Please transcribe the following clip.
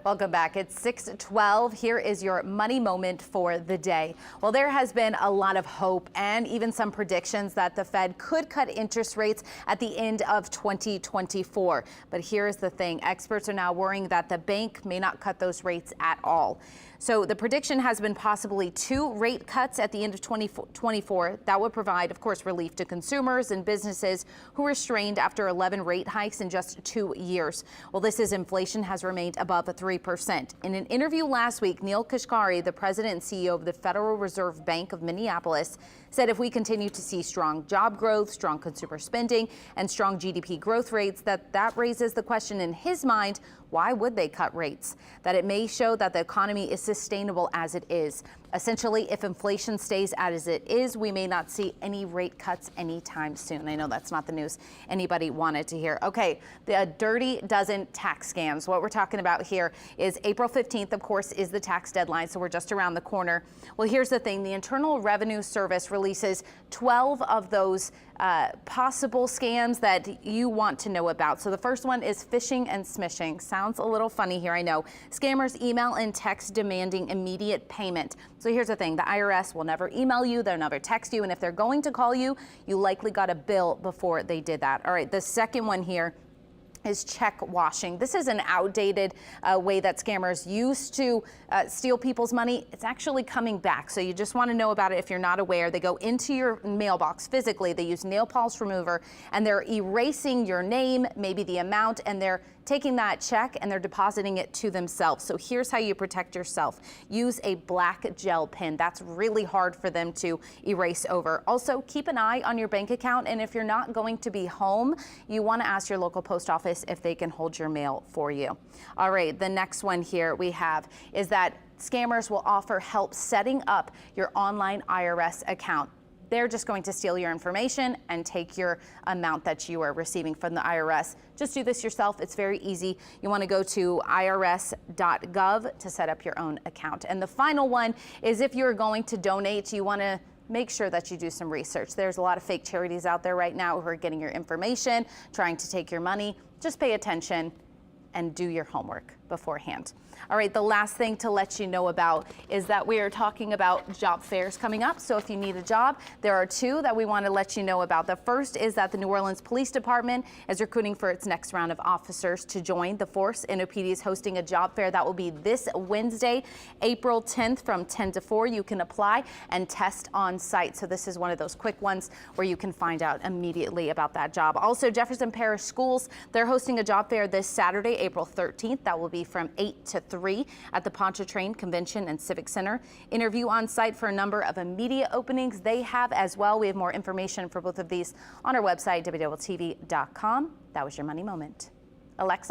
Welcome back. It's 6:12. Here is your money moment for the day. Well, there has been a lot of hope and even some predictions that the Fed could cut interest rates at the end of 2024. But here's the thing. Experts are now worrying that the bank may not cut those rates at all. So the prediction has been possibly 2 rate cuts at the end of 2024. That would provide, of course, relief to consumers and businesses who were strained after 11 rate hikes in just 2 years. Well, this is inflation has remained above 3%. In an interview last week, Neil Kashkari, the president and CEO of the Federal Reserve Bank of Minneapolis, said if we continue to see strong job growth, strong consumer spending, and strong GDP growth rates, that raises the question in his mind, why would they cut rates? That it may show that the economy is sustainable as it is. Essentially, if inflation stays as it is, we may not see any rate cuts anytime soon. I know that's not the news anybody wanted to hear. Okay, the dirty dozen tax scams. What we're talking about here is April 15th, of course, is the tax deadline, so we're just around the corner. Well, here's the thing. The Internal Revenue Service releases 12 of those possible scams that you want to know about. So the first one is phishing and smishing. Sounds a little funny here, I know. Scammers email and text demanding immediate payment. So here's the thing. The IRS will never email you. They'll never text you. And if they're going to call you, you likely got a bill before they did that. All right. The second one here is check washing. This is an outdated way that scammers used to steal people's money. It's actually coming back. So you just want to know about it if you're not aware. They go into your mailbox physically. They use nail polish remover and they're erasing your name, maybe the amount, and they're taking that check and they're depositing it to themselves. So here's how you protect yourself. Use a black gel pen. That's really hard for them to erase over. Also, keep an eye on your bank account. And if you're not going to be home, you want to ask your local post office if they can hold your mail for you. All right, the next one here we have is that scammers will offer help setting up your online IRS account. They're just going to steal your information and take your amount that you are receiving from the IRS. Just do this yourself. It's very easy. You want to go to irs.gov to set up your own account. And the final one is if you're going to donate, you want to make sure that you do some research. There's a lot of fake charities out there right now who are getting your information, trying to take your money. Just pay attention and do your homework beforehand. All right, the last thing to let you know about is that we are talking about job fairs coming up. So if you need a job, there are 2 that we want to let you know about. The first is that the New Orleans Police Department is recruiting for its next round of officers to join the force. NOPD is hosting a job fair that will be this Wednesday, April 10th from 10 to 4. You can apply and test on site. So this is one of those quick ones where you can find out immediately about that job. Also, Jefferson Parish Schools, they're hosting a job fair this Saturday, April 13th. That will be from 8 to 3 at the Pontchartrain Convention and Civic Center. Interview on site for a number of immediate openings they have as well. We have more information for both of these on our website, www.tv.com. That was your money moment. Alexa.